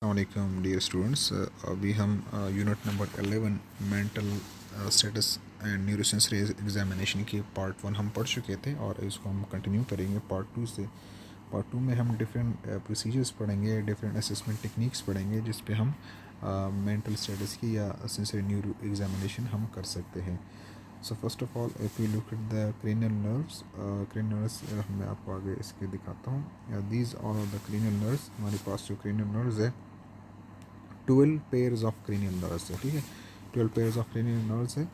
अस्सलाम dear students. अभी हम unit number 11 mental status and neurosensory examination की पार्ट 1 हम पढ़ चुके थे और इसको हम कंटिन्यू करेंगे पार्ट 2 से। पार्ट 2 में हम डिफरेंट प्रोसीजर्स पढ़ेंगे, डिफरेंट असेसमेंट टेक्निक्स पढ़ेंगे जिस पे हम मेंटल स्टेटस की या सेंसरी न्यूरो एग्जामिनेशन हम कर सकते हैं। So first of all if you look at the cranial nerves मैं आपको आगे इसके दिखाता हूँ। These all the cranial nerves, हमारे पास जो क्रेनियल नर्व्स है 12 पेयर्स ऑफ क्रेनियल नर्व्स है, ठीक है। 12 पेयर्स ऑफ क्रेनियल नर्व्स है।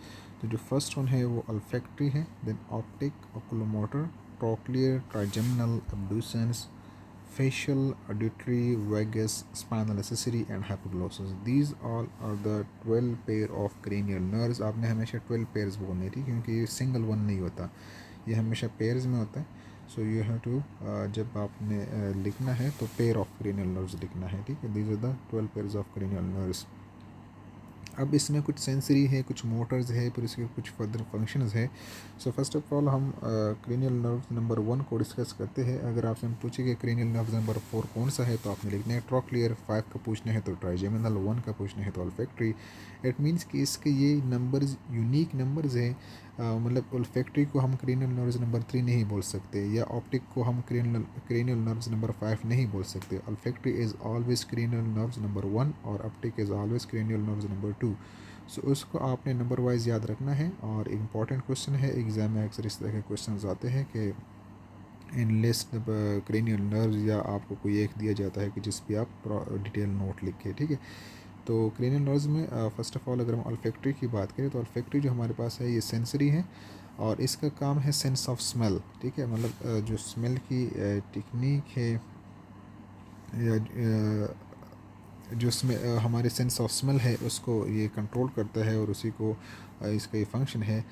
तो जो फर्स्ट वन है वो अल्फैक्टरी है, then optic, oculomotor, trochlear, trigeminal, abducens, facial, auditory, vagus, spinal accessory and hypoglossal. These all are the 12 pair of cranial nerves. आपने हमेशा 12 pairs बोलनी थी क्योंकि ये सिंगल वन नहीं होता, ये हमेशा पेयर्स में होता है। सो यू हैव टू, जब आपने लिखना है तो पेयर ऑफ क्रेनियल नर्व्स लिखना है, ठीक है। These are the 12 pairs of cranial nerves. अब इसमें कुछ सेंसरी है, कुछ मोटर्स है, फिर इसके कुछ फर्दर फंक्शंस है। सो फर्स्ट ऑफ ऑल हम क्रेनियल नर्व नंबर 1 को डिस्कस करते हैं। अगर आपसे हम पूछे कि क्रेनियल नर्व नंबर 4 कौन सा है तो आपने लिखना है ट्रोक्लियर, 5 का पूछना है तो ट्राइजेमिनल, 1 का पूछना है तो ऑल्फैक्टरी। इट मीन्स कि इसके ये नंबर्स यूनिक नंबर्स हैं। मतलब ओल्फैक्टरी को हम क्रेनियल नर्व्स नंबर 3 नहीं बोल सकते, या ऑप्टिक को हम क्रेनियल नर्व्स नंबर 5 नहीं बोल सकते। Olfactory is always cranial nerves number 1 और optic is always cranial nerves number 2। सो उसको आपने नंबर वाइज याद रखना है। और इम्पॉर्टेंट क्वेश्चन है, एग्ज़ाम में अक्सर इस तरह के क्वेश्चन आते हैं कि इन लिस्ट क्रेनियल नर्व्स, या आपको कोई एक दिया जाता है कि जिस पे आप डिटेल नोट लिखे, ठीक है। तो क्रेनियल नर्व्स में फ़र्स्ट ऑफ ऑल अगर हम अल्फैक्टरी की बात करें तो अल्फैक्टरी जो हमारे पास है ये सेंसरी है और इसका काम है सेंस ऑफ स्मेल, ठीक है। मतलब जो स्मेल की टेक्निक है, या जो इसमें हमारे सेंस ऑफ स्मेल है उसको ये कंट्रोल करता है और उसी को इसका ये फंक्शन है।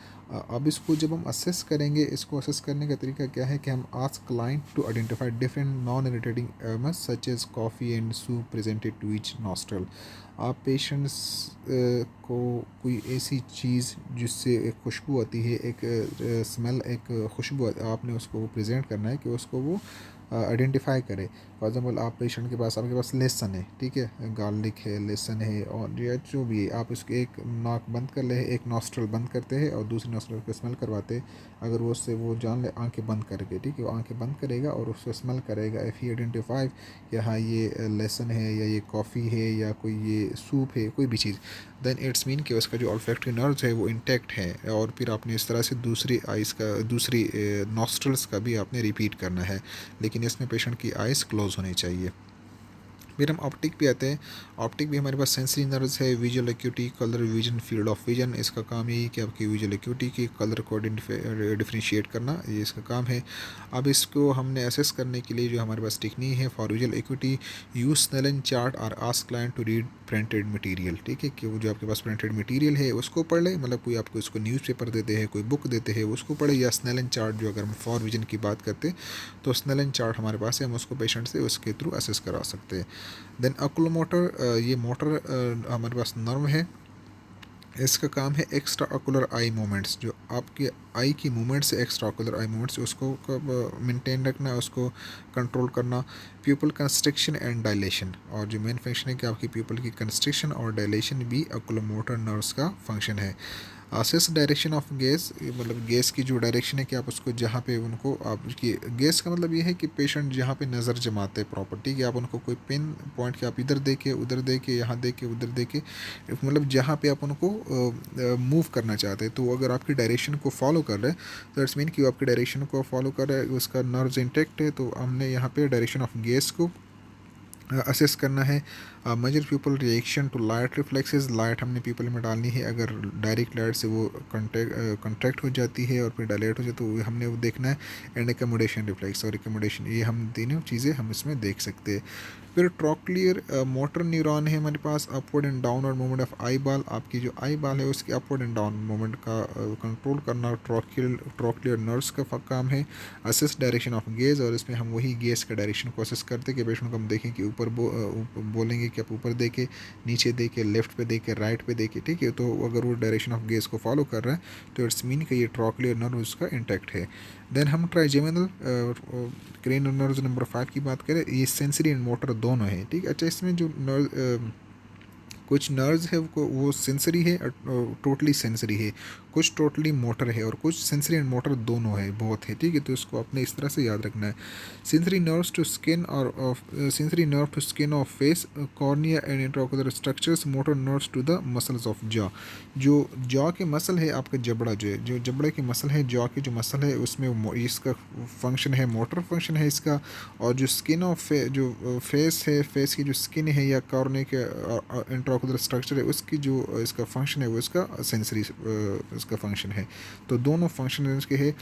अब इसको जब हम असेस करेंगे, इसको असेस करने का तरीका क्या है कि हम ask client to identify different non irritating aromas such as coffee and soup presented to each nostril. आप पेशेंट्स को कोई ऐसी चीज़ जिससे एक खुशबू आती है, एक स्मेल, एक खुशबू, आपने उसको प्रेजेंट करना है कि उसको वो आइडेंटिफाई करे। फॉर एग्जाम्पल आप पेशेंट के पास, आपके पास लहसुन है, ठीक है, गार्लिक है, लहसुन है, और या जो भी है, आप उसके एक नाक बंद कर ले, एक नॉस्ट्रल बंद करते हैं और दूसरी नॉस्ट्रल को स्मेल करवाते हैं। अगर वो उससे वो जान ले आंखें बंद करके, ठीक है, वो आंखें बंद करेगा और उसको स्मेल करेगा। इफ़ ही आइडेंटिफाई कि हाँ ये लहसुन है या ये कॉफ़ी है या कोई ये सूप है, कोई भी चीज़, देन इट्स मीन कि उसका जो ऑल्फैक्टरी नर्व्स है वो इंटैक्ट है। और फिर आपने इस तरह से दूसरी आइज़ का, दूसरी नॉस्ट्रल्स का भी आपने रिपीट करना है, लेकिन इसमें पेशेंट की आइज़ क्लोज होनी चाहिए। फिर हम ऑप्टिक पे आते हैं। ऑप्टिक भी हमारे पास सेंसरी नर्व्स है, visual acuity, colour vision, field of vision. इसका काम यही कि आपकी विजुअल एक्यूटी की कलर को डिफ्रेंशिएट करना, ये इसका काम है। अब इसको हमने असेस करने के लिए जो हमारे पास टेक्निक है for visual acuity, use Snellen chart और ask client to read printed material, ठीक है, कि वो जो आपके पास प्रिंटेड मटेरियल है उसको पढ़ ले। मतलब कोई आपको इसको न्यूज़पेपर देते हैं, कोई बुक देते हैं, उसको पढ़े, या स्नेलन चार्ट जो अगर हम फॉर विजन की बात करते तो स्नेलन चार्ट हमारे पास है, हम उसको पेशेंट से उसके थ्रू असेस करा सकते हैं। देन ओकुलोमोटर, ये मोटर हमारे पास नर्व है, इसका काम है एक्स्ट्रा ऑकुलर आई मूवमेंट्स, जो आपके आई की movements, extra ocular eye movements, उसको मेंटेन रखना, उसको कंट्रोल करना। प्यूपल कंस्ट्रिक्शन एंड डायलेशन, और जो मेन फंक्शन है कि आपकी प्यूपल की कंस्ट्रिक्शन और डायलेशन भी ओकुलोमोटर नर्व्स का फंक्शन है। असेस डायरेक्शन ऑफ गैस, मतलब गैस की जो डायरेक्शन है कि आप उसको जहाँ पे उनको, आपकी गैस का मतलब ये है कि पेशेंट जहाँ पे नज़र जमाते हैं प्रॉपर्टी, कि आप उनको कोई पिन पॉइंट के आप इधर देके, उधर देके, यहाँ देके, उधर देके, मतलब जहाँ पे आप उनको मूव करना चाहते हैं, तो अगर आपकी डायरेक्शन को फॉलो कर रहे हैं तो इट्स मीन कि वो आपकी डायरेक्शन को फॉलो कर रहा है, उसका नर्व्स इंटेक्ट है। तो हमने यहाँ पे डायरेक्शन ऑफ गैस को असेस करना है। Measure pupil reaction to light reflexes, light हमने पीपल में डालनी है, अगर डायरेक्ट लाइट से वो कंट्रैक्ट हो जाती है और फिर डायलेट हो जाए तो हमने वो देखना है। एंड एकमोडेशन रिफ्लेक्स और एकमोडेशन, ये हम तीनों चीज़ें हम इसमें देख सकते हैं। फिर ट्रोक्लियर मोटर न्यूरॉन है हमारे पास, upward and downward movement of eye ball, आपकी जो आई बाल है उसकी अपवर्ड एंड डाउन मूवमेंट का कंट्रोल करना ट्रोक्लियर नर्व्स का काम है। असेस डायरेक्शन ऑफ गेज, और इसमें हम वही गेज का डायरेक्शन को असेस करते हैं कि पेशेंट को हम देखें कि ऊपर बोलेंगे कि आप ऊपर देखे, नीचे देखे, लेफ्ट पे देखे, राइट पे देखे, ठीक है। तो अगर वो डायरेक्शन ऑफ गेज को फॉलो कर रहा है तो इट्स मीन कि ये ट्रोक्लियर नर्व उसका इंटैक्ट है। देन हम ट्राइजेमिनल क्रेनियल नर्व नंबर 5 की बात करें, ये सेंसरी एंड मोटर दोनों है, ठीक है। अच्छा, इसमें जो नर्व कुछ नर्व्स है वो सेंसरी है, टोटली सेंसरी है, कुछ टोटली मोटर है, और कुछ सेंसरी एंड मोटर दोनों है, बहुत है, ठीक है। तो इसको अपने इस तरह से याद रखना है। सेंसरी नर्व्स टू स्किन और of sensory nerve to skin of face, cornea and intraocular structures, motor nerves to the muscles of jaw. जो जॉ के मसल है, आपका जबड़ा जो है, जो जबड़े की मसल है, जॉ की जो मसल है, उसमें इसका फंक्शन है, मोटर फंक्शन है इसका। और जो स्किन ऑफ जो फेस है, फेस की जो स्किन है या कॉर्निया के इंट्राओकुलर स्ट्रक्चर है, उसकी जो इसका फंक्शन है वो इसका सेंसरी इसका फंक्शन है। तो दोनों फंक्शन इसके है।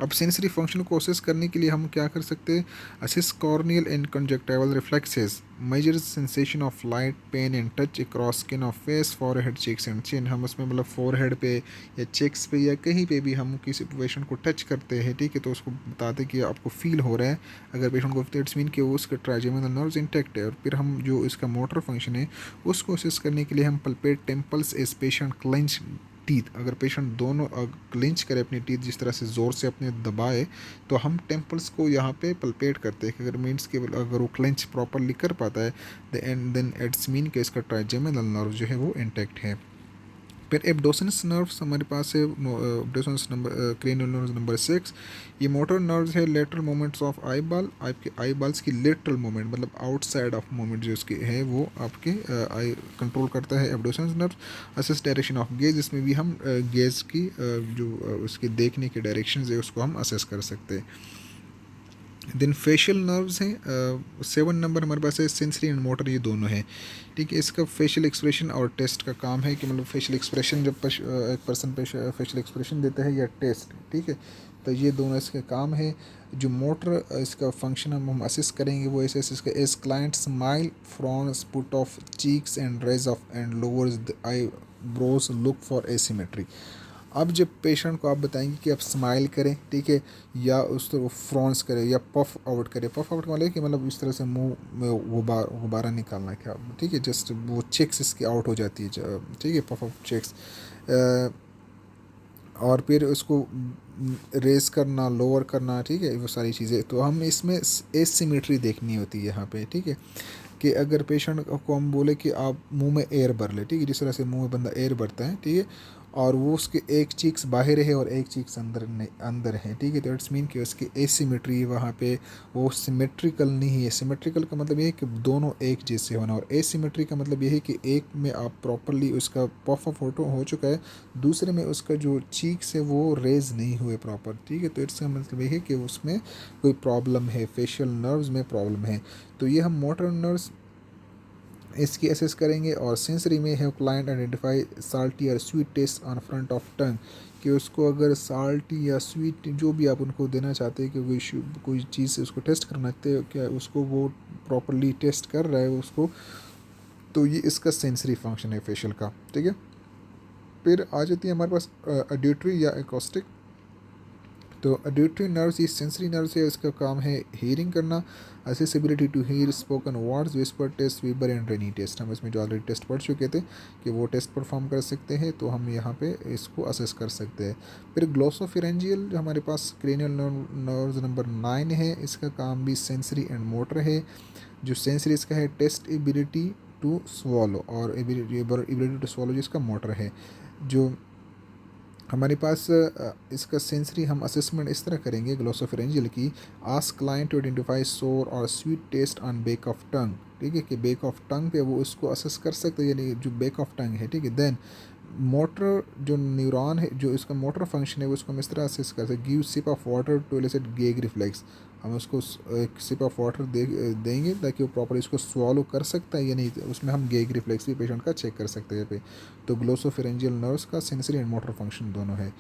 अब सेंसरी फंक्शन को असेस करने के लिए हम क्या कर सकते हैं? Assess corneal and conjunctival reflexes, measures sensation of light, pain and touch across skin of face, forehead, cheeks and chin. हम उसमें मतलब फोरहेड पे या चेक्स पे या कहीं पे भी हम किसी पेशेंट को टच करते हैं, ठीक है, तो उसको बताते हैं कि आपको फील हो रहा है। अगर पेशेंट को इट्स मीन कि वो उसका ट्राइजेमिनल नर्व्स इंटैक्ट है। और फिर हम जो इसका मोटर फंक्शन है उसको असेस करने के लिए हम palpate temples as patient clench teeth. अगर पेशेंट दोनों क्लिंच करे अपनी टीथ, जिस तरह से ज़ोर से अपने दबाए, तो हम टेम्पल्स को यहाँ पे पल्पेट करते हैं कि अगर मीन्स के अगर वो क्लेंच प्रॉपरली कर पाता है, देन इट्स मीन कि इसका ट्राइजेमिनल नर्व जो है वो इंटैक्ट है। फिर एब्डोसेंस नर्व्स हमारे पास है, abducens number cranial nerves number 6। ये मोटर नर्व्स है, lateral movements of eye ball, आपके आई बाल्स की लेटरल मूवमेंट मतलब आउटसाइड ऑफ मूवमेंट जो इसके है वो आपके आई कंट्रोल करता है abducens nerve. Assess direction of gaze, इसमें भी हम गेज की जो उसके देखने के डायरेक्शन है उसको हम असेस कर सकते हैं। देन फेशियल नर्व्स हैं 7 नंबर हमारे पास है, सेंसरी एंड मोटर ये दोनों है, ठीक है। इसका फेशियल एक्सप्रेशन और टेस्ट का काम है कि मतलब फेशियल एक्सप्रेशन जब एक पर्सन फेशियल एक्सप्रेशन देता है या टेस्ट, ठीक है, तो ये दोनों इसके काम है। जो मोटर इसका फंक्शन हम असिस करेंगे वो ऐसे इसका as client smile, frowns, puff out cheeks and raise of and lowers the eyebrows, look for asymmetry. अब जब पेशेंट को आप बताएंगे कि आप स्माइल करें, ठीक है, या उस तरह फ्रॉन्स करें या पफ आउट करें। पफ आउट मतलब कि मतलब इस तरह से मुंह में गुब्बारा निकालना, क्या, ठीक है, जस्ट वो चेक्स इसकी आउट हो जाती है, ठीक है, पफ आउट चेक्स। और फिर उसको रेस करना, लोअर करना, ठीक है, वो सारी चीज़ें। तो हम इसमें एसिमेट्री देखनी होती है यहाँ पे, ठीक है, कि अगर पेशेंट को हम बोले कि आप मुंह में एयर भर ले, ठीक है, जिस तरह से मुंह में बंदा एयर भरता है, ठीक है, और वो उसके एक चीक्स बाहर है और एक चीक्स अंदर नहीं, अंदर है, ठीक है, तो इट्स मीन कि उसकी एसिमेट्री वहाँ पे वो सिमेट्रिकल नहीं है। सिमेट्रिकल का मतलब ये है कि दोनों एक जैसे होना, और एसिमेट्री का मतलब ये है कि एक में आप प्रॉपरली उसका पफ फोटो हो चुका है, दूसरे में उसका जो चीक्स है वो रेज नहीं हुए प्रॉपर, ठीक है, तो इसका मतलब ये है कि उसमें कोई प्रॉब्लम है, फेशियल नर्व्स में प्रॉब्लम है। तो ये हम मोटर नर्व्स इसकी असेस करेंगे। और सेंसरी में है क्लाइंट आइडेंटिफाई साल्टी और sweet taste on front of tongue, कि उसको अगर साल्टी या स्वीट जो भी आप उनको देना चाहते हैं कि कोई चीज़ से उसको टेस्ट करना चाहते हो, क्या उसको वो प्रॉपरली टेस्ट कर रहा है उसको, तो ये इसका सेंसरी फंक्शन है फेशियल का, ठीक है। फिर आ जाती है हमारे पास ऑडिटरी या एकॉस्टिक। तो ऑडिटरी नर्व्स ये सेंसरी नर्व्स है, इसका काम है हियरिंग करना, accessibility to hear spoken words, whisper test, Weber and Rinne test. हम इसमें जो ऑलरेडी टेस्ट पढ़ चुके थे कि वो टेस्ट परफॉर्म कर सकते हैं, तो हम यहाँ पे इसको असेस कर सकते हैं। फिर ग्लोसोफिरेंजियल जो हमारे पास क्रेनियल नर्व्स नंबर 9 है, इसका काम भी सेंसरी एंड मोटर है। जो सेंसरी इसका है टेस्ट एबिलिटी टू स्वॉलो, और एबिलिटी टू स्वॉलो जिसका मोटर है। जो हमारे पास इसका सेंसरी हम असेसमेंट इस तरह करेंगे ग्लोसोफेरेंजियल की, ask client to identify sour और sweet taste on back of tongue, ठीक है, कि बेक ऑफ टंग पे वो उसको असेस कर सकते हैं, यानी जो बेक ऑफ टंग है, ठीक है। देन मोटर जो न्यूरॉन है, जो इसका मोटर फंक्शन है, वो उसको हम इस तरह असेस कर सकते हैं, give sip of water to elicit gag reflex. हम उसको एक सिप ऑफ वाटर देंगे ताकि वो प्रॉपर इसको स्वॉलो कर सकता है या नहीं, उसमें हम गेग रिफ्लेक्स भी पेशेंट का चेक कर सकते हैं पे। तो ग्लोसोफेरेंजियल नर्व्स का सेंसरी एंड मोटर फंक्शन दोनों है।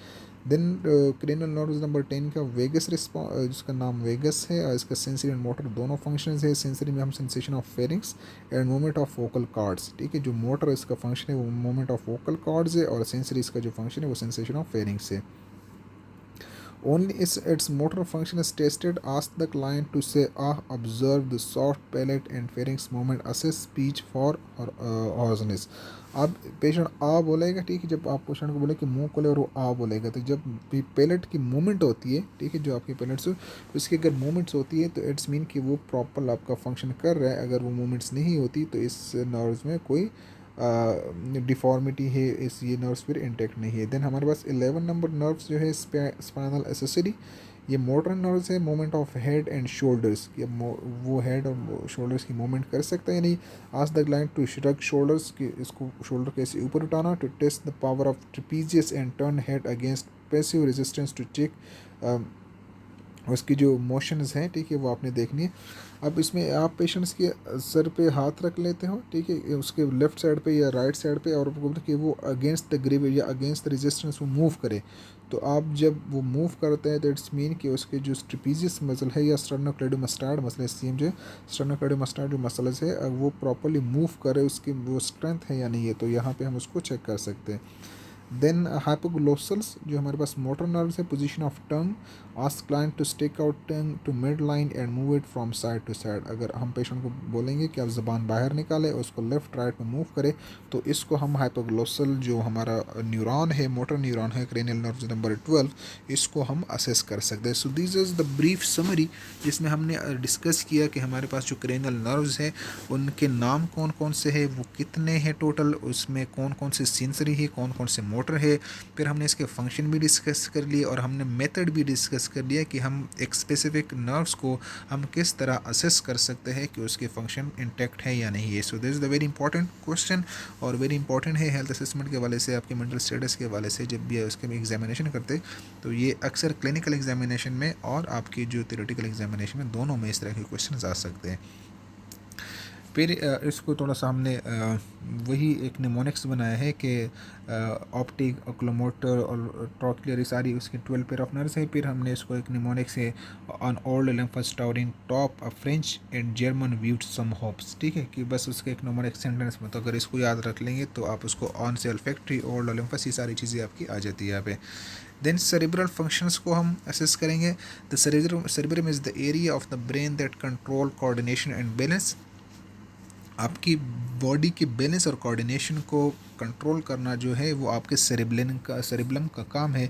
देन क्रेनियल नर्व्स नंबर 10 का वेगस रिस्पॉन्स, जिसका नाम वेगस है, और इसका सेंसरी एंड मोटर दोनों फंक्शंस है। सेंसरी में हम sensation of pharynx and movement of vocal cords, ठीक है, जो मोटर इसका फंक्शन है वो मूवमेंट ऑफ वोकल कॉर्ड्स है, और सेंसरी इसका जो फंक्शन है वो सेंसेशन ऑफ फेरिंग्स है। Only its motor function is tested. Ask the client to say ah, observe the soft palate and pharynx movement, assess speech for hoarseness. अब patient आ बोलेगा, ठीक है, जब आप पेशेंट को बोले कि मुंह खोले और वो आ बोलेगा, तो जब भी पेलेट की मूवमेंट होती है, ठीक है, जो आपकी पेलेट से उसकी अगर मूवमेंट्स होती है तो इट्स मीन कि वो प्रॉपर आपका फंक्शन कर रहा है। अगर वो मूवमेंट्स नहीं होती तो इस नर्व्स में कोई डिफॉर्मिटी है, इस ये नर्व्स फिर इंटेक्ट नहीं है। देन हमारे पास 11 नंबर नर्व्स जो है स्पाइनल एक्सेसरी, ये मोटर नर्व्स है, movement of head and shoulders, कि वो हेड और शोल्डर्स की मूवमेंट कर सकता है या नहीं। Ask the client to shrug shoulders, कि इसको शोल्डर कैसे ऊपर उठाना, to test the power of trapezius and turn head against passive resistance, to check उसकी जो मोशंस हैं, ठीक है, वो आपने देखनी है। अब इसमें आप पेशेंट्स के सर पे हाथ रख लेते हो, ठीक है, उसके लेफ्ट साइड पे या राइट साइड पे, और बोलते कि वो अगेंस्ट द ग्रेव या अगेंस्ट द रेजिस्टेंस वो मूव करे। तो आप जब वो मूव करते हैं तो इट्स मीन कि उसके जो ट्रेपीजियस मसल है या स्टर्नोक्लेडोमास्टाइड मसल है, सेम जो स्टर्नोक्लेडोमास्टाइड जो मसल्स है वो प्रॉपरली मूव करे, उसकी वो स्ट्रेंथ है या नहीं है, तो यहाँ पे हम उसको चेक कर सकते हैं। देन हाइपोग्लोसल्स, जो हमारे पास मोटर नर्व्स है, position of tongue, ask client to stick out tongue to midline and move it from side to side. अगर हम पेशेंट को बोलेंगे कि आप ज़बान बाहर निकालें और उसको लेफ्ट राइट में मूव करें, तो इसको हम हाइपोग्लोसल जो हमारा न्यूरॉन है, मोटर न्यूरॉन है, क्रेनियल नर्व नंबर 12, इसको हम असेस कर सकते हैं। So this is the brief summary, जिसमें हमने डिस्कस किया कि हमारे पास जो क्रेनियल नर्व्स है उनके नाम कौन कौन से हैं, वो कितने हैं टोटल, उसमें कौन कौन से सेंसरी है, कौन कौन से मोटर है। फिर हमने इसके फंक्शन भी डिस्कस कर लिए और हमने मेथड भी डिस्कस कर लिया कि हम एक स्पेसिफिक नर्व्स को हम किस तरह असेस कर सकते हैं कि उसके फंक्शन इंटैक्ट है या नहीं है। So this is the very important question, और वेरी इंपॉर्टेंट है हेल्थ असेसमेंट के वाले से, आपके मेंटल स्टेटस के वाले से, जब भी उसके एग्जामिनेशन करते तो ये अक्सर क्लिनिकल एग्जामिनेशन में और आपकी जो थ्योरेटिकल एग्जामिनेशन में दोनों में इस तरह के क्वेश्चन आ सकते हैं। फिर इसको थोड़ा सा हमने वही एक निमोनिक्स बनाया है कि ऑप्टिक, ओक्लोमोटर और ट्रॉक्लियर, सारी उसकी 12 पेयर ऑफ नर्व्स है। फिर हमने इसको एक निमोनिक्स है on old Olympus towering top a French and German viewed some hops, ठीक है, कि बस उसके एक निमोनिक सेंटेंस में, तो अगर इसको याद रख लेंगे तो आप उसको ऑन से अल्फैक्ट्री, ओल्ड लिम्फस, ये सारी चीज़ें आपकी आ जाती है यहाँ पे। देन सेरिब्रल फंक्शंस को हम असेस करेंगे। The cerebrum is the area of the brain that control coordination and balance. आपकी बॉडी के बैलेंस और कोऑर्डिनेशन को कंट्रोल करना जो है वो आपके सेरिब्लम का काम है।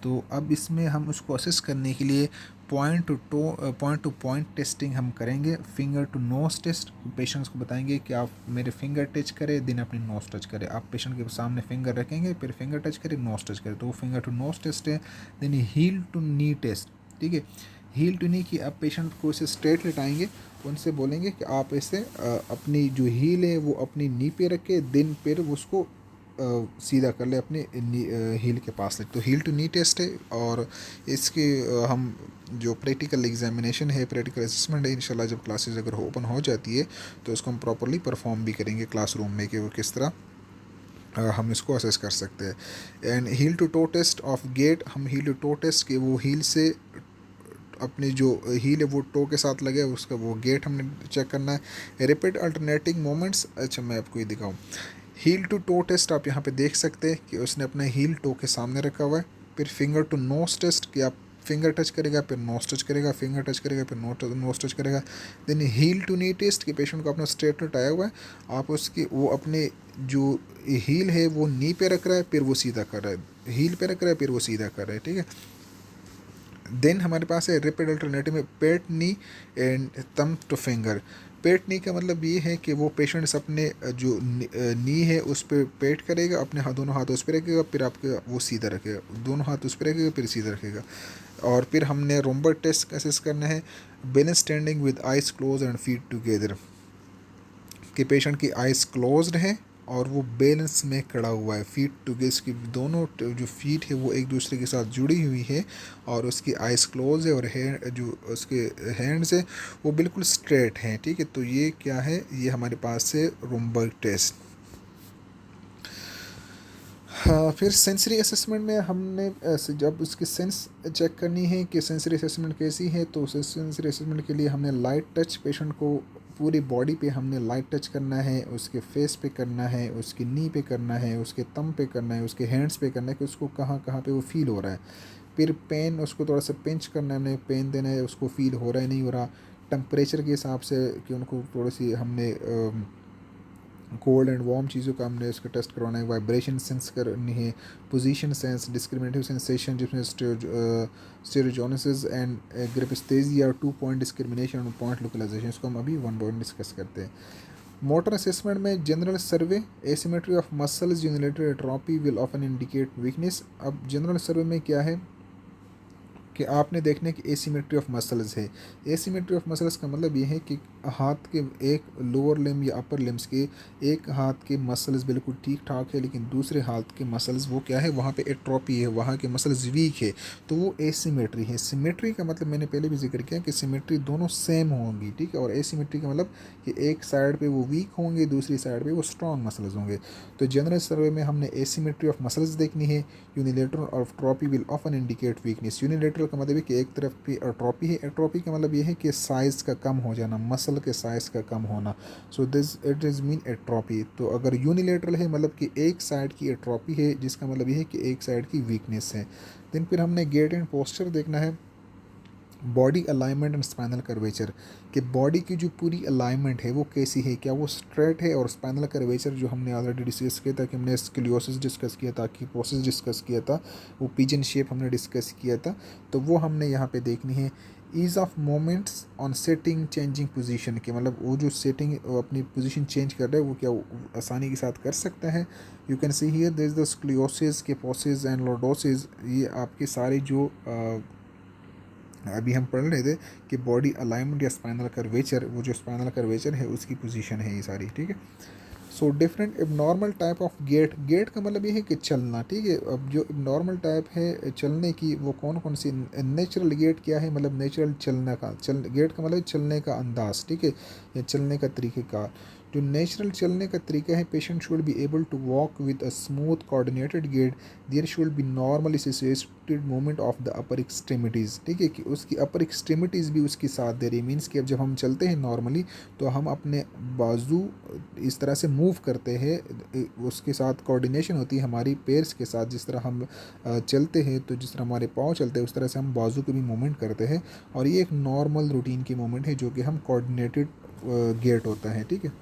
तो अब इसमें हम उसको असेस करने के लिए पॉइंट टू पॉइंट टेस्टिंग हम करेंगे। Finger to nose test, patients को बताएंगे कि आप मेरे फिंगर टच करें, दिन अपनी नोज टच करें। आप पेशेंट के सामने फिंगर रखेंगे, फिर फिंगर टच करें, नोज टच करें, तो वो फिंगर टू नोज टेस्ट है। Then heel to knee test, ठीक है, हील टू नी की आप पेशेंट को इसे स्ट्रेट लेटाएंगे, उनसे बोलेंगे कि आप इसे अपनी जो हील है वो अपनी नी पे रखे, दिन पर उसको सीधा कर ले अपने हील के पास ले। तो हील टू नी टेस्ट है, और इसके हम जो प्रैक्टिकल एग्जामिनेशन है, प्रैक्टिकल असेसमेंट है, इंशाल्लाह जब क्लासेस अगर ओपन हो जाती है तो इसको हम प्रॉपरली परफॉर्म भी करेंगे क्लासरूम में, कि वो किस तरह हम इसको असेस कर सकते हैं। And heel to toe test of gait, हम हील टू टो टेस्ट के वो हील से अपनी जो हील है वो टो के साथ लगे, उसका वो गेट हमने चेक करना है। रिपीट अल्टरनेटिंग मोमेंट्स, अच्छा मैं आपको ये दिखाऊँ, हील टू टो टेस्ट आप यहाँ पे देख सकते हैं कि उसने अपना हील टो के सामने रखा हुआ है। फिर फिंगर टू नोज टेस्ट, कि आप फिंगर टच करेगा, फिर नोज टच करेगा, फिंगर टच करेगा, फिर नोज टच करेगा। Then heel to knee test, कि पेशेंट को अपना स्ट्रेट आया हुआ है, आप उसकी वो अपने जो हील है वो नी पे रख रहा है, फिर वो सीधा कर रहा है, हील पे रख रहा है, फिर वो सीधा कर रहा है, ठीक है। देन हमारे पास है रिपीट अल्टरनेटिव में पेट नी एंड थंब टू फिंगर। पेट नी का मतलब ये है कि वो पेशेंट्स अपने जो नी है उस पर पेट करेगा, अपने दोनों हाथ उस पर रखेगा, फिर आपके वो सीधा रखेगा, दोनों हाथ उस पर रखेगा, फिर सीधा रखेगा। और फिर हमने रोम्बर टेस्ट असेस करना है, balance standing with eyes close and feet together, कि पेशेंट की आइज़ क्लोज्ड है और वो बैलेंस में खड़ा हुआ है, फीट टुगेदर, की दोनों जो फीट है वो एक दूसरे के साथ जुड़ी हुई है, और उसकी आइज़ क्लोज है, और हैंड जो उसके हैंड्स है वो बिल्कुल स्ट्रेट हैं, ठीक है। तो ये क्या है, ये हमारे पास है रोम्बर्ग टेस्ट। हाँ, फिर सेंसरी असेसमेंट में हमने जब उसकी सेंस चेक करनी है कि सेंसरी असेसमेंट कैसी है, तो सेंसरी असेसमेंट के लिए हमने लाइट टच, पेशेंट को पूरी बॉडी पे हमने लाइट टच करना है, उसके फेस पे करना है, उसकी नी पे करना है, उसके थंब पे करना है, उसके हैंड्स पे करना है, कि उसको कहाँ कहाँ पे वो फील हो रहा है। फिर पेन, उसको थोड़ा सा पिंच करना है हमने, पेन देना है, उसको फील हो रहा है नहीं हो रहा। टेम्परेचर के हिसाब से कि उनको थोड़ी सी हमने कोल्ड एंड वार्म चीज़ों का हमने इसका टेस्ट करवाना है। वाइब्रेशन सेंस करनी है, पोजीशन सेंस, डिस्क्रिमिनेटिव सेंसेशन जिसमें स्टेरोजोनेसिस एंड ग्रेपिस्थेसिया, 2 पॉइंट डिस्क्रिमिनेशन और पॉइंट लोकलाइजेशन, इसको हम अभी वन बाय वन डिस्कस करते हैं। मोटर असेसमेंट में general survey, asymmetry of muscles, unilateral atrophy will often indicate weakness. अब जनरल सर्वे में क्या है कि आपने देखने की एसिमेट्री ऑफ मसल्स है। एसिमेट्री ऑफ मसल्स का मतलब ये है कि हाथ के एक लोअर लिम या अपर लिम्स के एक हाथ के मसल्स बिल्कुल ठीक ठाक है, लेकिन दूसरे हाथ के मसल्स वो क्या है, वहाँ पे एट्रोपी है, वहाँ के मसल्स वीक है, तो वो एसिमेट्री है। सिमेट्री का मतलब मैंने पहले भी जिक्र किया कि सिमेट्री दोनों सेम होंगी, ठीक है, और एसिमेट्री का मतलब कि एक साइड पे वो वीक होंगे, दूसरी साइड पे वो स्ट्रॉन्ग मसल्स होंगे। तो जनरल सर्वे में हमने एसिमेट्री ऑफ मसल्स देखनी है। Unilateral atrophy will often indicate weakness. Unilateral का मतलब है कि एक तरफ की एट्रोपी है, एट्रोपी का मतलब ये है कि साइज़ का कम हो जाना, मसल के साइज़ का कम होना। So this it is mean atrophy. तो अगर यूनिलेटरल है मतलब कि एक साइड की एट्रोपी है, जिसका मतलब ये है कि एक साइड की वीकनेस है। देन फिर हमने गेट एंड पोस्चर देखना है। Body alignment and spinal curvature, कि बॉडी की जो पूरी अलाइनमेंट है वो कैसी है, क्या वो स्ट्रेट है, और स्पाइनल कर्वेचर जो हमने ऑलरेडी डिस्कस किया था कि हमने स्क्लियोसिस डिस्कस किया था, कीपोसिस डिस्कस किया था, वो पिजन शेप हमने डिस्कस किया था, तो वो हमने यहाँ पे देखनी है। Ease of moments on setting changing position, के मतलब वो जो सेटिंग अपनी पोजीशन चेंज कर रहा है वो क्या वो आसानी के साथ कर सकता है। You can see here there is the scoliosis, kyphosis and lordosis, ये आपके सारे जो अभी हम पढ़ रहे थे कि बॉडी अलाइनमेंट या स्पाइनल कर्वेचर, वो जो स्पाइनल कर्वेचर है उसकी पोजीशन है ये सारी, ठीक है। So different normal type of gait, gait का मतलब ये है कि चलना, ठीक है। अब जो नॉर्मल टाइप है चलने की वो कौन कौन सी, नेचुरल गेट क्या है, मतलब नेचुरल चलने का, गेट का मतलब चलने का अंदाज, ठीक है, या चलने का तरीक़ेकार। जो नेचुरल चलने का तरीका है, patient should be able to walk with a smooth coordinated gait, there should be normal associated movement of the upper extremities, ठीक है, कि उसकी अपर एक्सट्रीमिटीज़ भी उसकी साथ दे रही है। मीन्स कि अब जब हम चलते हैं नॉर्मली तो हम अपने बाजू इस तरह से मूव करते हैं, उसके साथ कोऑर्डिनेशन होती है हमारी पैर्स के साथ, जिस तरह हम चलते हैं तो जिस तरह हमारे पाँव चलते हैं उस तरह से हम बाजू के भी मूवमेंट करते हैं, और ये एक नॉर्मल रूटीन की मूवमेंट है जो कि हम कोऑर्डिनेटेड गेट होता है, ठीक है।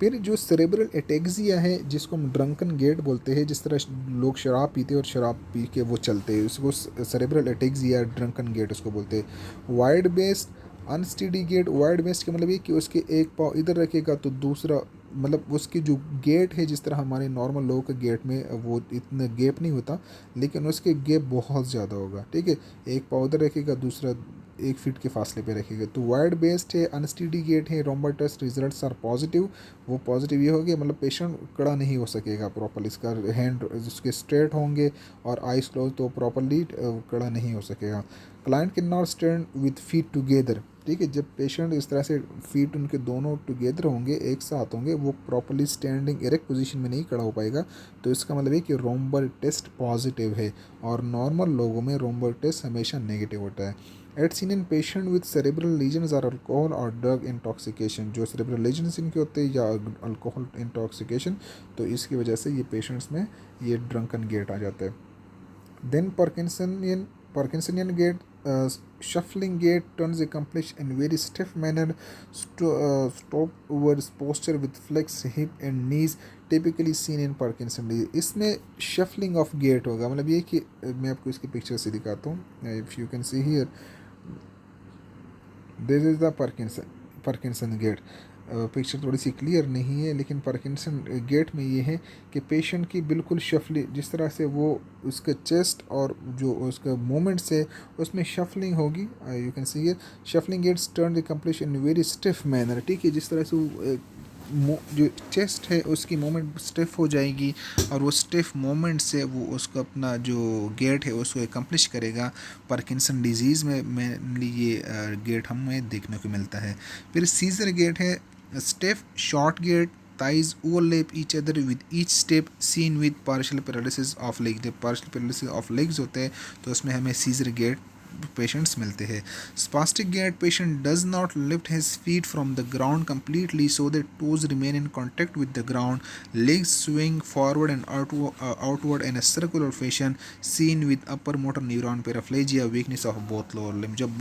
फिर जो सेरेब्रल एटेक्सिया है, जिसको हम ड्रंकन गेट बोलते हैं, जिस तरह लोग शराब पीते हैं और शराब पी के वो चलते हैं, उसको सेरेब्रल एटेक्सिया ड्रंकन गेट उसको बोलते हैं। Wide based unsteady gait, wide based का मतलब ये कि उसके एक पाँव इधर रखेगा तो दूसरा, मतलब उसकी जो गेट है, जिस तरह हमारे नॉर्मल लोगों के गेट में वो इतना गैप नहीं होता, लेकिन उसके गैप बहुत ज़्यादा होगा, ठीक है। एक पाँव उधर रखेगा, दूसरा 1 फीट के फासले पे रखेगा। तो वाइड बेस्ड है, अनस्टेडी गेट है, रोम्बा टेस्ट रिजल्ट्स आर पॉजिटिव। वो पॉजिटिव ये हो गया मतलब पेशेंट खड़ा नहीं हो सकेगा प्रॉपरली, इसका हैंड उसके स्ट्रेट होंगे और आइस क्लोज, तो प्रॉपरली खड़ा नहीं हो सकेगा। Client can not stand with feet together, ठीक है, जब पेशेंट इस तरह से फीट उनके दोनों टुगेदर होंगे, एक साथ होंगे, वो प्रॉपरली स्टैंडिंग इरेक्ट पोजीशन में नहीं खड़ा हो पाएगा, तो इसका मतलब है कि रोम्बर टेस्ट पॉजिटिव है, और नॉर्मल लोगों में रोम्बर टेस्ट हमेशा नेगेटिव होता है। At seen in patient with cerebral lesions or alcohol और ड्रग इंटॉक्सिकेशन, जो सेरेब्रल लीजन्स इनके होते हैं या अल्कोहल इंटॉक्सिकेशन, तो इसकी वजह से ये पेशेंट्स में ये ड्रंकन गेट आ जाता है। Then Parkinsonian gait, shuffling gait turns accomplished in very stiff manner, stoopwards posture with flexed hip and knees, typically seen in Parkinson disease। इसमें shuffling of gait होगा, मतलब ये कि मैं आपको इसकी पिक्चर से दिखाता हूँ। If you can see here, this is the Parkinson gait. Picture थोड़ी सी क्लियर नहीं है, लेकिन पार्किंसन गेट में ये है कि पेशेंट की बिल्कुल शफली, जिस तरह से वो उसका चेस्ट और जो उसका मूवमेंट्स है उसमें शफलिंग होगी। You can see here shuffling gaits turn complete in very stiff manner, ठीक है, जिस तरह से वो जो चेस्ट है उसकी मूवमेंट स्टिफ हो जाएगी, और वो स्टिफ मूवमेंट से वो उसको अपना जो गेट है उसको एकम्प्लिश करेगा। पार्किंसन डिजीज़ में मेनली ये गेट हमें देखने को मिलता है। फिर सीजर गेट है, stiff short gait, thighs overlap each other with each step, seen with partial paralysis of legs। जब partial paralysis of legs होते हैं तो उसमें हमें सीजर गेट पेशेंट्स मिलते हैं। Spastic gait patient does not lift his feet from the ground completely so that toes remain in contact with the ground, legs swing forward and outward in a circular fashion seen with upper motor neuron paraplegia, weakness of both lower limbs। जब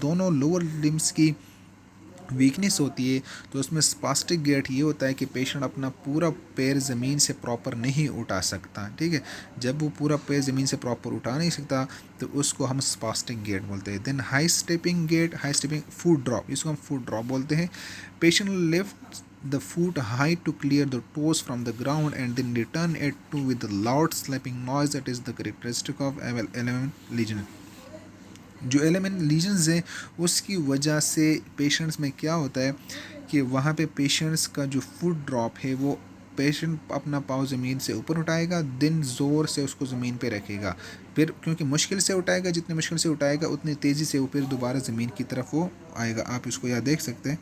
दोनों lower limbs की weakness होती है तो उसमें spastic gate ये होता है कि पेशेंट अपना पूरा पैर ज़मीन से प्रॉपर नहीं उठा सकता, ठीक है। जब वो पूरा पैर ज़मीन से प्रॉपर उठा नहीं सकता तो उसको हम स्पास्टिक गेट बोलते हैं। Then high stepping gait, high stepping foot drop, इसको हम फुट ड्रॉप बोलते हैं। Patient lift the foot high to clear the toes from the ground and then return it to with a loud slapping noise that is the characteristic of element lesion। जो element lesions है उसकी वजह से patients में क्या होता है कि वहाँ पे पेशेंट्स का जो फुट ड्रॉप है वो पेशेंट अपना पाँव ज़मीन से ऊपर उठाएगा, दिन ज़ोर से उसको ज़मीन पे रखेगा, फिर क्योंकि मुश्किल से उठाएगा, जितनी मुश्किल से उठाएगा उतनी तेज़ी से वो फिर दोबारा ज़मीन की तरफ वो आएगा। आप इसको यहाँ देख सकते हैं,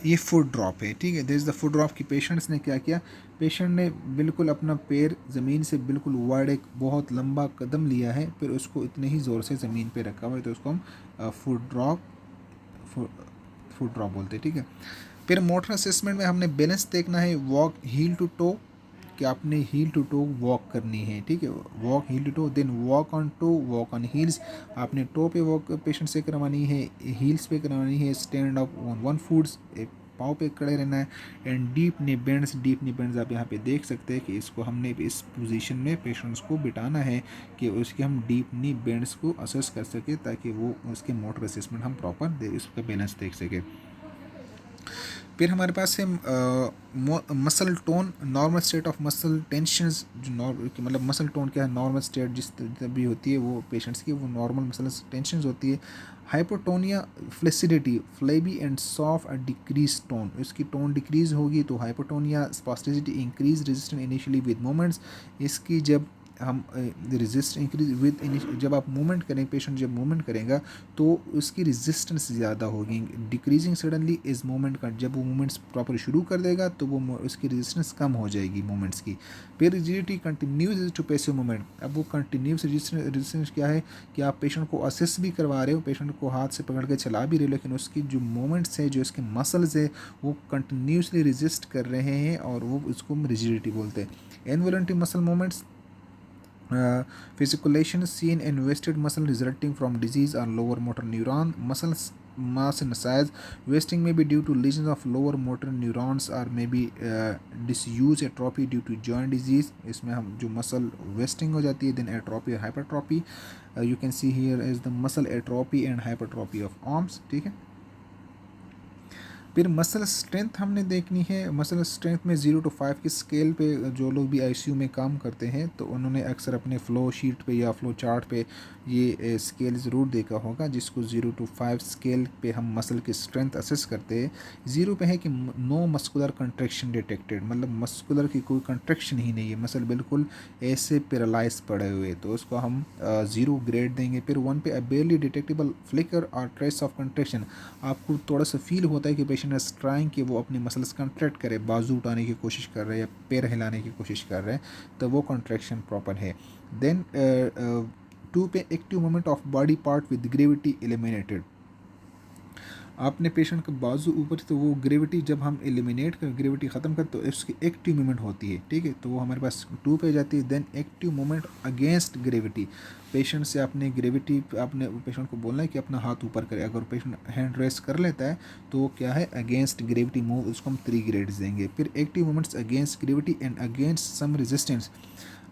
ये फुट ड्रॉप है, ठीक है। This is the foot drop की पेशेंट्स ने क्या किया, पेशेंट ने बिल्कुल अपना पैर ज़मीन से बिल्कुल वाइड एक बहुत लंबा कदम लिया है, फिर उसको इतने ही ज़ोर से ज़मीन पे रखा हुआ है, तो उसको हम फुट ड्रॉप बोलते हैं, ठीक है। फिर मोटर असेसमेंट में हमने बैलेंस देखना है, वॉक हील टू टो, कि आपने हील टू टो वॉक करनी है, ठीक है। Walk heel to toe, then walk on toe, walk on heels, आपने टो पे वॉक पेशेंट से करवानी है, हील्स पे करवानी है, stand up on one foots, पाँव पे खड़े रहना है। And deep knee bends, deep knee bends आप यहाँ पे देख सकते हैं कि इसको हमने इस पोजीशन में पेशेंट्स को बिठाना है कि उसके हम डीप नी बेंड्स को असेस कर सके ताकि वो उसके मोटर असेसमेंट हम प्रॉपर इसका बैलेंस देख सके। फिर हमारे पास है muscle tone, normal state of muscle tensions, जो मतलब मसल टोन क्या है, नॉर्मल स्टेट जिस भी होती है वो पेशेंट्स की वो नॉर्मल मसल टेंशंस होती है। Hypotonia, flaccidity, flabby and soft decrease tone, इसकी टोन डिक्रीज होगी तो hypotonia. Spasticity, increase resistance initially with moments, इसकी जब हम रेजिस्ट इंक्रीज विद जब आप मूवमेंट करें, पेशेंट जब मूवमेंट करेगा तो उसकी रेजिस्टेंस ज़्यादा होगी। डिक्रीजिंग सडनली इज मूवमेंट का, जब वो मूवमेंट्स प्रॉपर शुरू कर देगा तो वो उसकी रेजिस्टेंस कम हो जाएगी मूवमेंट्स की। फिर rigidity, continuous to passive movement, अब वो कंटिन्यूस रेजिस्टेंस क्या है कि आप पेशेंट को असेस भी करवा रहे हो, पेशेंट को हाथ से पकड़ के चला भी रहे हो, लेकिन उसकी जो मूवमेंट्स है, जो उसके मसल्स है वो कंटिन्यूसली रेजिस्ट कर रहे हैं और वो उसको हम रिजिडिटी बोलते हैं। Involuntary muscle movements, fasciculation seen in wasted muscle resulting from disease or lower motor neuron, muscles mass and size, wasting may be due to lesions of lower motor neurons or may be disuse atrophy due to joint disease, इसमें हम जो muscle wasting हो जाती है, then atrophy or hypertrophy, you can see here is the muscle atrophy and hypertrophy of arms, ठीक है। फिर muscle strength हमने देखनी है, मसल स्ट्रेंथ में 0 to 5 की स्केल पे जो लोग भी आईसीयू में काम करते हैं तो उन्होंने अक्सर अपने फ़्लो शीट पे या फ़्लो चार्ट पे ये स्केल ज़रूर देखा होगा, जिसको 0 to 5 स्केल पे हम मसल की स्ट्रेंथ असेस करते हैं। 0 पे है कि नो मस्कुलर कंट्रैक्शन डिटेक्टेड, मतलब मस्कुलर की कोई कंट्रैक्शन ही नहीं है, मसल बिल्कुल ऐसे पैरालाइज पड़े हुए, तो उसको हम 0 ग्रेड देंगे। फिर 1 पे बेयरली डिटेक्टेबल फ्लिकर और ट्रेस ऑफ कंट्रैक्शन, आपको थोड़ा सा फील होता है कि पेशेंट इज ट्राइंग कि वो अपने मसल्स कंट्रैक्ट करे, बाजू उठाने की कोशिश कर रहे हैं या पैर हिलाने की कोशिश कर रहे हैं, तो वो कंट्रैक्शन प्रॉपर है। देन 2 पे active movement of body part with gravity eliminated, आपने पेशेंट का बाजू ऊपर तो वो ग्रेविटी जब हम एलिमिनेट कर ग्रेविटी ख़त्म कर तो उसकी एक्टिव मूवमेंट होती है, ठीक है, तो वो हमारे पास 2 पे जाती है। Then active movement against gravity, patient से आपने ग्रेविटी आपने पेशेंट को बोलना है कि अपना हाथ ऊपर करे, अगर पेशेंट हैंड रेस कर लेता है तो क्या है अगेंस्ट ग्रेविटी मूव, उसको हम 3 ग्रेड्स देंगे। फिर active movements against gravity and against some resistance,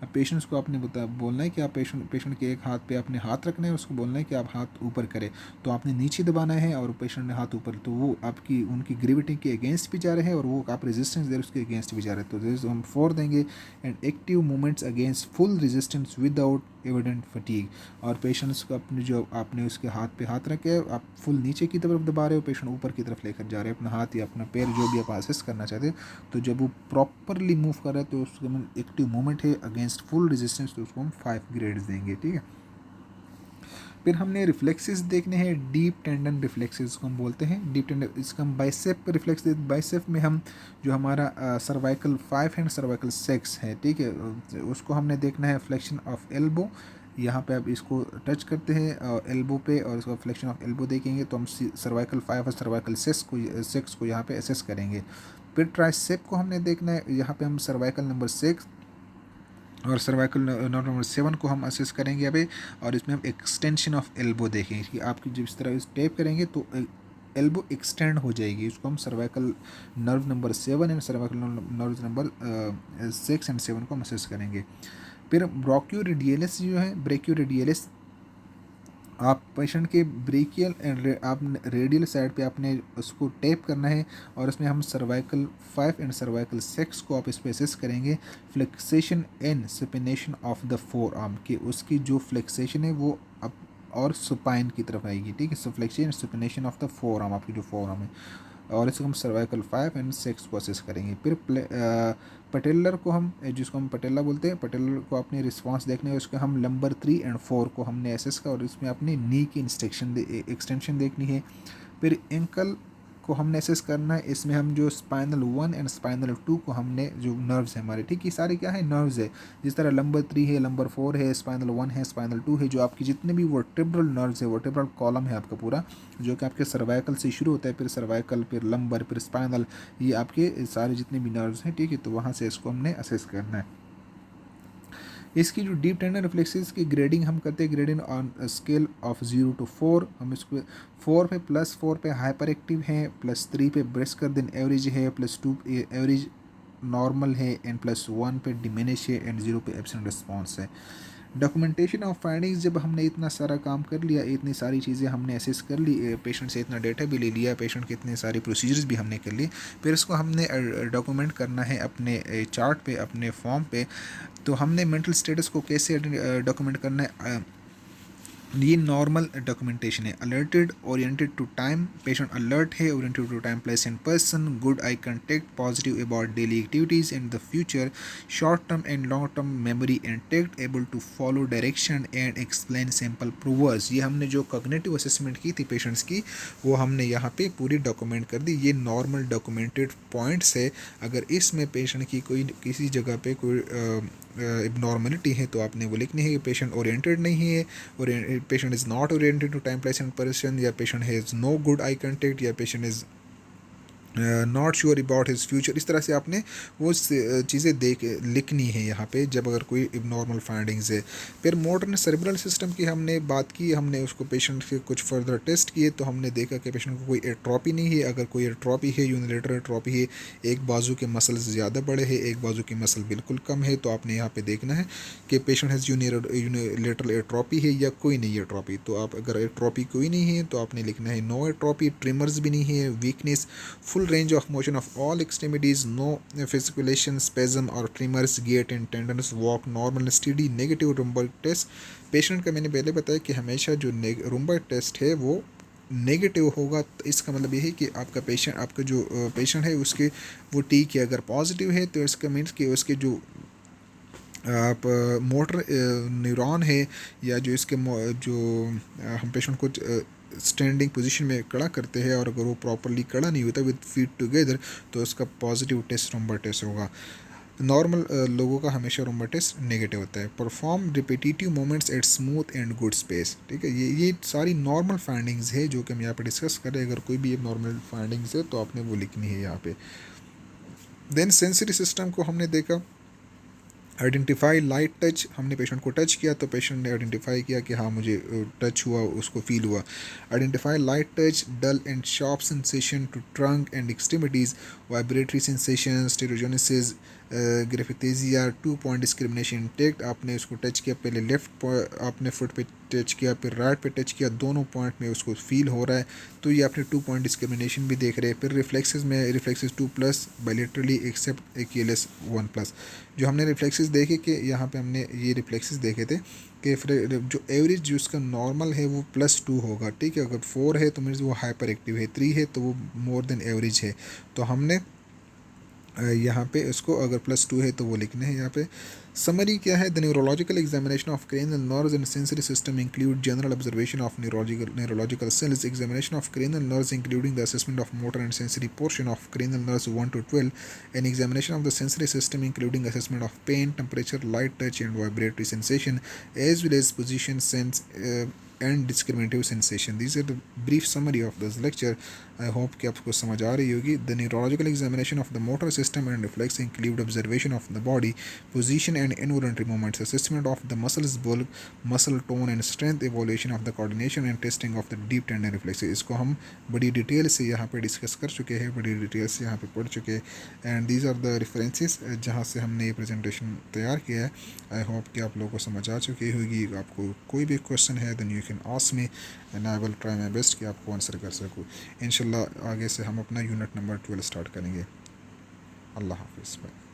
अब पेशेंट्स को आपने बोलना है कि आप पेशेंट के एक हाथ पे आपने हाथ रखना है, उसको बोलना है कि आप हाथ ऊपर करें, तो आपने नीचे दबाना है और पेशेंट ने हाथ ऊपर, तो वो आपकी उनकी ग्रेविटी के अगेंस्ट भी जा रहे हैं और वो आप रेजिस्टेंस दे रहे उसके अगेंस्ट भी जा रहे हैं, तो हम 4 देंगे। And active movements against full resistance without evident fatigue, और पेशेंट्स को अपने जो आपने उसके हाथ पे हाथ रखे आप फुल नीचे की तरफ दबा रहे हो, पेशेंट ऊपर की तरफ लेकर जा रहे हैं अपना हाथ या अपना पैर, जो भी आप असेस करना चाहते हैं, तो जब वो प्रॉपरली मूव कर रहे हैं तो उसको एक्टिव मूवमेंट है अगेंस्ट फुल रेजिस्टेंस, तो उसको हम 5 ग्रेड्स देंगे, ठीक है। फिर हमने रिफ्लेक्सेस देखने हैं, डीप टेंडन रिफ्लेक्सेस को हम बोलते हैं, डीप टेंडन, इसका हम बाइसेप रिफ्लेक्स, बाइसेप में हम जो हमारा सर्वाइकल 5 हैंड सर्वाइकल 6 है, ठीक है, उसको हमने देखना है फ्लेक्शन ऑफ एल्बो यहाँ पे आप इसको टच करते हैं एल्बो पे और इसका फ्लेक्शन ऑफ एल्बो देखेंगे तो हम सर्वाइकल 5 और सर्वाइकल 6 को यहाँ पे असेस करेंगे। फिर ट्राइसेप को हमने देखना है, यहाँ पे हम सर्वाइकल नंबर 6 और सर्वाइकल नंबर 7 को हम असेस करेंगे अभी। और इसमें हम एक्सटेंशन ऑफ एल्बो देखेंगे कि आपकी जिस तरह इस टैप करेंगे तो एल्बो एक्सटेंड हो जाएगी, इसको हम cervical nerve number 7 and cervical nerve number 6 and 7 को हम असेस करेंगे। फिर ब्रोक्यूरेडियलिस जो है, ब्रेक्यूरेडियलिस आप पेशेंट के ब्रेकियल एंड आप रेडियल साइड पे आपने उसको टैप करना है और इसमें हम सर्वाइकल 5 एंड सर्वाइकल 6 को आप इस पे असेस करेंगे। Flexion and supination of the forearm कि उसकी जो फ्लेक्सेशन है वो अब और सुपाइन की तरफ आएगी, ठीक है। So flexion and supination of the forearm, आपकी जो फोर आर्म है, और इसको हम सर्वाइकल 5 एंड 6 को असेस करेंगे। फिर पटेलर को हम, जिसको हम पटेला बोलते हैं, पटेलर को अपनी रिस्पांस देखने है, उसके हम नंबर 3 एंड 4 को हमने असेस का और इसमें अपनी नी की एक्सटेंशन देखनी है। फिर एंकल को हमने असेस करना है, इसमें हम जो स्पाइनल 1 एंड स्पाइनल 2 को हमने जो नर्व्स है हमारे, ठीक है, सारे क्या है नर्व्स है। जिस तरह नंबर 3 है, नंबर 4 है, स्पाइनल 1 है, स्पाइनल 2 है, जो आपकी जितने भी वर्टेब्रल नर्व्स है, वर्टेब्रल कॉलम है आपका पूरा, जो कि आपके सर्वाइकल से शुरू होता है, फिर सर्वाइकल, फिर लंबर, फिर स्पाइनल, ये आपके सारे जितने भी नर्व्स हैं, ठीक है। तो वहाँ से इसको हमने असेस करना है। इसकी जो डीप टेंडर रिफ्लेक्सेस की ग्रेडिंग हम करते हैं, grading on scale of 0 to 4। हम इसको 4 पे +4 पे हाइपर एक्टिव है, +3 पे ब्रिस्कर देन एवरेज है, +2 एवरेज नॉर्मल है, एंड +1 पे डिमिनिश है, एंड 0 पे एब्सेंट रिस्पॉन्स है। डॉक्यूमेंटेशन ऑफ फाइंडिंग्स, जब हमने इतना सारा काम कर लिया, इतनी सारी चीज़ें हमने असेस कर ली, पेशेंट से इतना डेटा भी ले लिया, पेशेंट के इतने सारे प्रोसीजर्स भी हमने कर लिए, फिर इसको हमने डॉक्यूमेंट करना है अपने चार्ट पे, अपने फॉर्म पे। तो हमने मेंटल स्टेटस को कैसे डॉक्यूमेंट करना है, ये नॉर्मल डॉक्यूमेंटेशन है। Alerted, oriented to time, patient alert है, oriented to time, place and person, good eye contact, positive about daily activities and the future, short term and long term memory intact, able to follow direction and explain simple proverbs. ये हमने जो cognitive assessment की थी patients की, वो हमने यहाँ पे पूरी डॉक्यूमेंट कर दी। ये नॉर्मल डॉक्यूमेंटेड पॉइंट्स है। अगर इसमें पेशेंट की कोई किसी जगह पे कोई इबनॉर्मलिटी है तो आपने वो लिखनी है कि पेशेंट ओरिएंटेड नहीं है, और patient is not oriented to time, place and person, या patient has no good eye contact, या patient is not sure about his future. इस तरह से आपने वो चीज़ें लिखनी है यहाँ पे जब अगर कोई इबनॉर्मल फाइंडिंग्स है। फिर मॉडर्न सेरेब्रल सिस्टम की हमने बात की, हमने उसको पेशेंट के कुछ फर्दर टेस्ट किए तो हमने देखा कि पेशेंट को कोई एट्रोपी नहीं है। अगर कोई एट्रोपी है, यूनिलेटरल एट्रोपी है, एक बाजू के मसल्स ज़्यादा बड़े हैं, एक बाजू की मसल बिल्कुल कम है, तो आपने यहाँ पे देखना है कि पेशेंट हैज़ यूनिलेटरल एट्रोपी है या कोई नहीं एट्रोपी। तो आप अगर एट्रोपी कोई नहीं है तो आपने लिखना है नो एट्रोपी, ट्रिमर्स भी नहीं है, weakness, full range of motion of all extremities, no fasciculation, spasm or tremors, gait and tenderness, walk normal steady, negative rhumboid test। Patient का मैंने पहले बताया कि हमेशा जो rhumboid टेस्ट है वो नेगेटिव होगा। तो इसका मतलब ये है कि आपका जो पेशेंट है उसके वो ठीक है। अगर पॉजिटिव है तो इसका मीन्स कि उसके जो आप मोटर न्यूरॉन है, या जो इसके जो हम पेशेंट को स्टैंडिंग पोजीशन में खड़ा करते हैं, और अगर वो प्रॉपरली खड़ा नहीं होता विद फीट टुगेदर तो उसका पॉजिटिव टेस्ट रॉम्बर टेस्ट होगा। नॉर्मल लोगों का हमेशा रॉम्बर टेस्ट नेगेटिव होता है। Perform repetitive movements at smooth and good space, ठीक है। ये सारी नॉर्मल फाइंडिंग्स है जो कि हम यहाँ पे डिस्कस करें। अगर कोई भी नॉर्मल फाइंडिंग्स है तो आपने वो लिखनी है यहाँ पे। देन सेंसरी सिस्टम को हमने देखा। आइडेंटिफाई लाइट टच, हमने पेशेंट को टच किया तो पेशेंट ने आइडेंटिफाई किया कि हाँ मुझे टच हुआ, उसको फील हुआ। Identify light touch, dull and sharp sensation to trunk and extremities, vibratory sensation, stereognosis, graphesthesia, 2 point discrimination test, आपने उसको टच किया, पहले लेफ्ट आपने फुट पे टच किया, फिर राइट पे टच किया, दोनों पॉइंट में उसको फील हो रहा है, तो ये आपने 2 पॉइंट डिस्क्रिमिनेशन भी देख रहे हैं। फिर रिफ्लेक्सेस में रिफ्लेक्सेस 2+ बायलेटरली एक्सेप्ट एक्यूलेस 1+। जो हमने रिफ्लेक्सेस देखे कि यहाँ पे हमने ये रिफ्लेक्सेस देखे थे कि जो एवरेज जो उसका नॉर्मल है वो +2 होगा, ठीक है। अगर 4 है तो मीन्स वो हाइपर एक्टिव है, 3 है तो वो मोर देन एवरेज है। तो हमने यहाँ पे उसको अगर +2 है तो वो लिखने हैं यहाँ पे। समरी क्या है? The neurological examination of cranial nerves and sensory system include general observation of neurological cells, examination of cranial nerves including the assessment of motor and sensory portion of cranial nerves 1 to 12, and examination of the sensory system including assessment of pain, temperature, light, touch and vibratory sensation, as well as position, sense and discriminative sensation. These are the brief summary of this lecture. I hope कि आपको समझ आ रही होगी. The neurological examination of the motor system and reflex include observation of the body, position and involuntary movements, assessment of the muscles bulk, muscle tone and strength, evaluation of the coordination and testing of the deep tendon reflexes. इसको हम बड़ी detail से यहाँ पे discuss कर चुके हैं, बड़ी डिटेल से यहाँ पे पढ़ चुके हैं. And these are the references जहाँ से हमने ये प्रेजेंटेशन तैयार किया है. आई होप कि आप लोगों को समझ आ चुकी होगी. आपको कोई भी क्वेश्चन है then you can ask me and I will try my best कि आपको आंसर कर सकूँ. इंशाल्लाह आगे से हम अपना यूनिट नंबर 12 स्टार्ट करेंगे. अल्लाह हाफिज़. बाय.